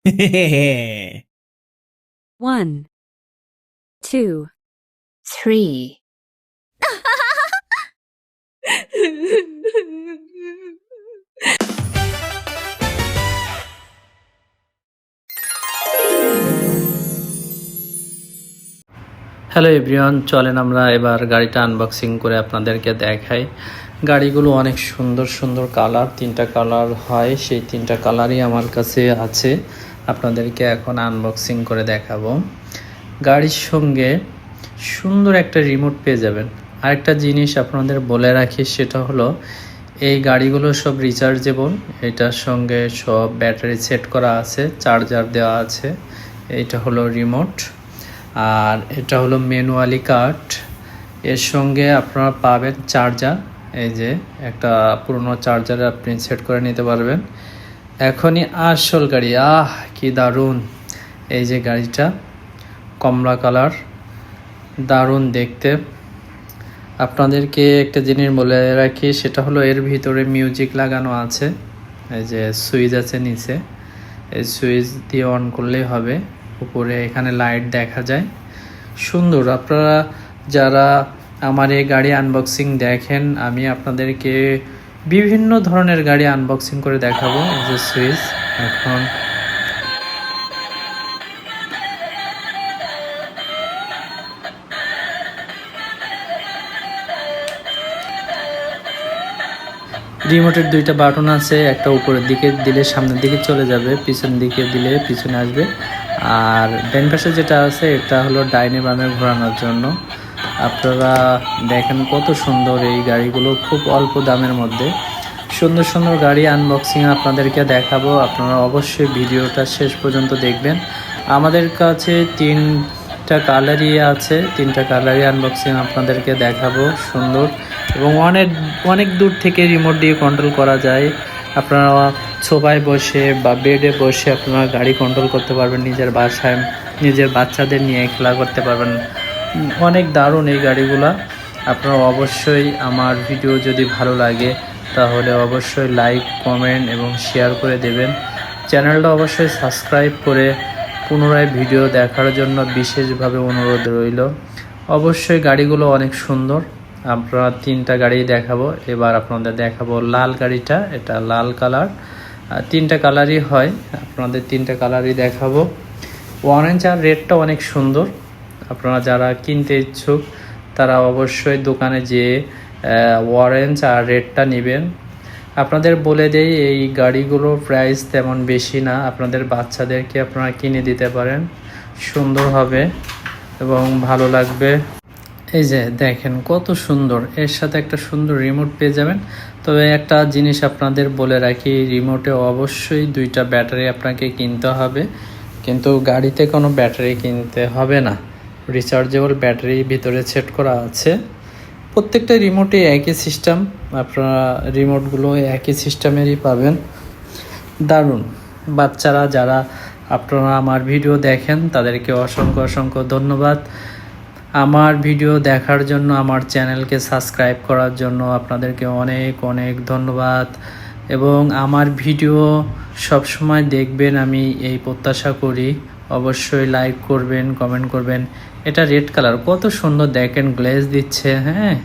1, 2, 3. Hello everyone, চলেন আমরা এবার গাড়িটা আনবক্সিং করে আপনাদেরকে দেখাই। গাড়িগুলো অনেক সুন্দর সুন্দর কালার, 3টা কালার হয়, সেই 3টা কালারই আমার কাছে আছে। আপনাদেরকে এখন আনবক্সিং করে দেখাবো। গাড়ির সঙ্গে সুন্দর একটা রিমোট পেয়ে যাবেন। আরেকটা জিনিস আপনাদের বলে রাখি, সেটা হলো এই গাড়িগুলো সব রিচার্জেবল। এটার সঙ্গে সব ব্যাটারি সেট করা আছে, চার্জার দেওয়া আছে। এইটা হলো রিমোট, আর এটা হলো ম্যানুয়ালি কাট। এর সঙ্গে আপনারা পাবেন চার্জার। এই যে একটা পুরনো চার্জার আপনি সেট করে নিতে পারবেন। এখনই আসল গাড়ি, কি দারুণ! এই যে গাড়িটা কমলা কালার, দারুণ দেখতে। আপনাদেরকে একটা জিনিস বলে রাখি, সেটা হলো এর ভিতরে মিউজিক লাগানো আছে। এই যে সুইচ আছে নিচে, এই সুইচ দিয়ে অন করলেই হবে। উপরে এখানে লাইট দেখা যায়, সুন্দর। আপনারা যারা আমার এই গাড়ি আনবক্সিং দেখেন, আমি আপনাদেরকে বিভিন্ন ধরনের গাড়ি আনবক্সিং করে দেখাবো। এই যে সুইচ, এখন রিমোটের 2টা বাটন আছে, একটা উপরের দিকে দিলে সামনের দিকে চলে যাবে, পিছন দিকে দিলে পিছনে আসবে। আর ডান পাশে যেটা আছে, এটা হলো ডাইনে বামে ঘোরানোর জন্য। আপনারা দেখেন কত সুন্দর এই গাড়িগুলো, খুব অল্প দামের মধ্যে সুন্দর সুন্দর গাড়ি আনবক্সিং আপনাদেরকে দেখাবো। আপনারা অবশ্যই ভিডিওটা শেষ পর্যন্ত দেখবেন। আমাদের কাছে 3টা কালারই আছে, 3টা কালারই আনবক্সিং আপনাদেরকে দেখাবো। সুন্দর এবং অনেক অনেক দূর থেকে রিমোট দিয়ে কন্ট্রোল করা যায়। আপনারা সোফায় বসে বা বেডে বসে আপনারা গাড়ি কন্ট্রোল করতে পারবেন, নিজের বাসায় নিজের বাচ্চাদের নিয়ে খেলা করতে পারবেন। অনেক দারুণ এই গাড়িগুলা। আপনারা অবশ্যই আমার ভিডিও যদি ভালো লাগে তাহলে অবশ্যই লাইক, কমেন্ট এবং শেয়ার করে দেবেন। চ্যানেলটা অবশ্যই সাবস্ক্রাইব করে পুনরায় ভিডিও দেখার জন্য বিশেষভাবে অনুরোধ রইল। অবশ্যই গাড়িগুলো অনেক সুন্দর। আপনারা 3টা গাড়ি দেখাবো। এবার আপনাদের দেখাবো লাল গাড়িটা, এটা লাল কালার। 3টা কালারই হয়, আপনাদের 3টা কালারই দেখাবো। অরেঞ্জ আর রেডটা অনেক সুন্দর। আপনারা যারা কিনতে ইচ্ছুক তারা অবশ্যই দোকানে যেয়ে অরেঞ্জ আর রেডটা নেবেন। আপনাদের বলে দেই, এই গাড়িগুলোর প্রাইস তেমন বেশি না। আপনাদের বাচ্চাদেরকে আপনারা কিনে দিতে পারেন, সুন্দর হবে এবং ভালো লাগবে। এই যে দেখেন কত সুন্দর, এর সাথে একটা সুন্দর রিমোট পেয়ে যাবেন। তবে একটা জিনিস আপনাদের বলে রাখি, রিমোটে অবশ্যই 2টা ব্যাটারি আপনাকে কিনতে হবে, কিন্তু গাড়িতে কোনো ব্যাটারি কিনতে হবে না। রিচার্জেবল ব্যাটারি ভিতরে সেট করা আছে। প্রত্যেকটা রিমোটে একই সিস্টেম, আপনারা রিমোটগুলো একই সিস্টেমেরই পাবেন। দারুণ। বাচ্চারা যারা আপনারা আমার ভিডিও দেখেন তাদেরকে অসংখ্য অসংখ্য ধন্যবাদ। আমার ভিডিও দেখার জন্য, আমার চ্যানেলকে সাবস্ক্রাইব করার জন্য আপনাদেরকে অনেক অনেক ধন্যবাদ। এবং আমার ভিডিও সবসময় দেখবেন, আমি এই প্রত্যাশা করি। অবশ্যই লাইক করবেন, কমেন্ট করবেন। এটা রেড কালার, কত সুন্দর দেখেন, গ্লেজ দিচ্ছে। হ্যাঁ,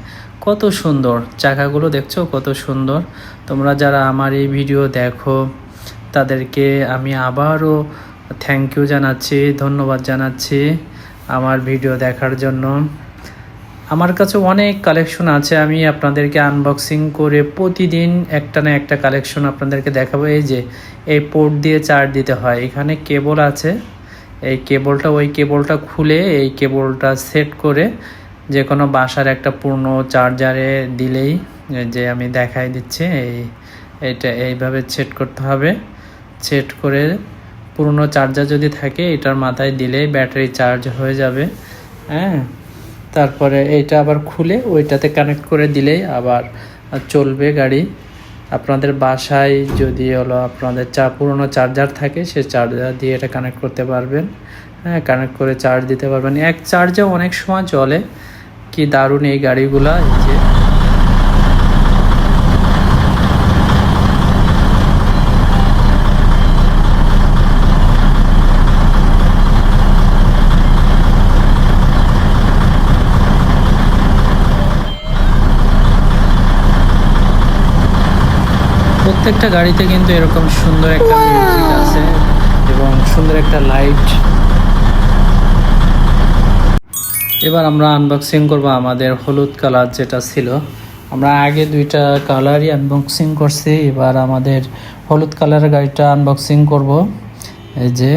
কত সুন্দর চাকাগুলো দেখছো, কত সুন্দর। তোমরা যারা আমার এই ভিডিও দেখো তাদেরকে আমি আবারও থ্যাংক ইউ জানাচ্ছি, ধন্যবাদ জানাচ্ছি আমার ভিডিও দেখার জন্য। আমার কাছে অনেক কালেকশন আছে, আমি আপনাদেরকে আনবক্সিং করে প্রতিদিন একটা না একটা কালেকশন আপনাদেরকে দেখাবো। এই যে এই পোর্ট দিয়ে চার্জ দিতে হয়, এখানে কেবল আছে। এই কেবলটা, ওই কেবলটা খুলে এই কেবলটা সেট করে যে কোনো বাসার একটা পূর্ণ চার্জারে দিলেই, যে আমি দেখাই দিচ্ছি, এইটা এইভাবে সেট করতে হবে। সেট করে পুরনো চার্জার যদি থাকে এটার মাথায় দিলেই ব্যাটারি চার্জ হয়ে যাবে। হ্যাঁ, তারপরে এইটা আবার খুলে ওইটাতে কানেক্ট করে দিলেই আবার চলবে গাড়ি। আপনাদের বাসায় যদি হলো আপনাদের পুরনো চার্জার থাকে, সে চার্জার দিয়ে এটা কানেক্ট করতে পারবেন। হ্যাঁ, কানেক্ট করে চার্জ দিতে পারবেন। এক চার্জে অনেক সময় চলে। কি দারুণ এই গাড়িগুলা! এই যে প্রত্যেকটা গাড়িতে কিন্তু এরকম সুন্দর একটা মিউজিক আছে এবং সুন্দর একটা লাইট। এবার আমরা আনবক্সিং করব আমাদের হলুদ কালার যেটা ছিল। আমরা আগে দুইটা কালারই আনবক্সিং করছি, এবার আমাদের হলুদ কালারের গাড়িটা আনবক্সিং করব। এই যে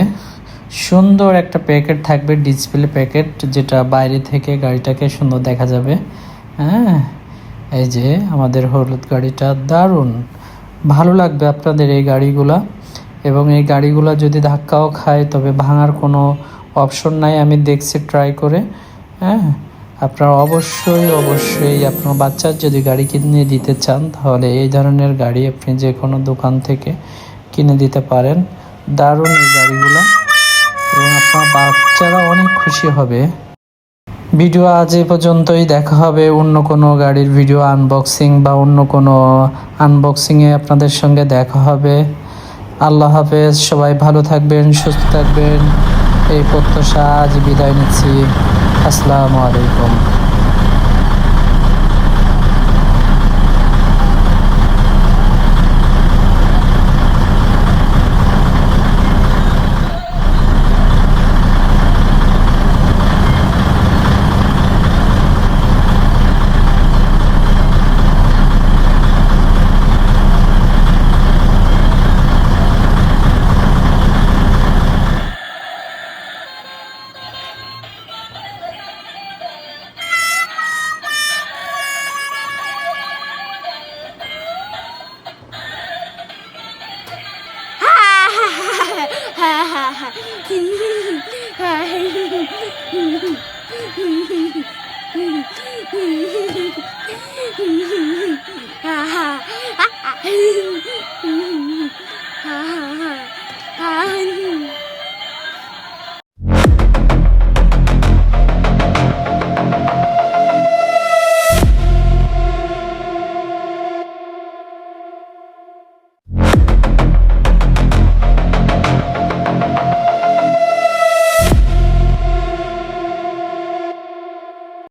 সুন্দর একটা প্যাকেট থাকবে, ডিসপ্লে প্যাকেট, যেটা বাইরে থেকে গাড়িটাকে সুন্দর দেখা যাবে। হ্যাঁ, এই যে আমাদের হলুদ গাড়িটা দারুণ ভালো লাগবে আপনাদের এই গাড়িগুলা। এবং এই গাড়িগুলা যদি ধাক্কাও খায় তবে ভাঙার কোনো অপশন নাই, আমি দেখছি ট্রাই করে। হ্যাঁ, আপনারা অবশ্যই আপনার বাচ্চার যদি গাড়ি কিনে দিতে চান তাহলে এই ধরনের গাড়ি আপনি যে কোনো দোকান থেকে কিনে দিতে পারেন। দারুণ এই গাড়িগুলো, এবং আপনার বাচ্চারা অনেক খুশি হবে। ভিডিও আজ এ পর্যন্তই, দেখা হবে অন্য কোনো গাড়ির ভিডিও আনবক্সিং বা অন্য কোনো আনবক্সিংয়ে আপনাদের সঙ্গে দেখা হবে। আল্লাহ হাফেজ, সবাই ভালো থাকবেন, সুস্থ থাকবেন, এই প্রত্যাশা আজ বিদায় নিচ্ছি। আসসালামু আলাইকুম। ha ha ha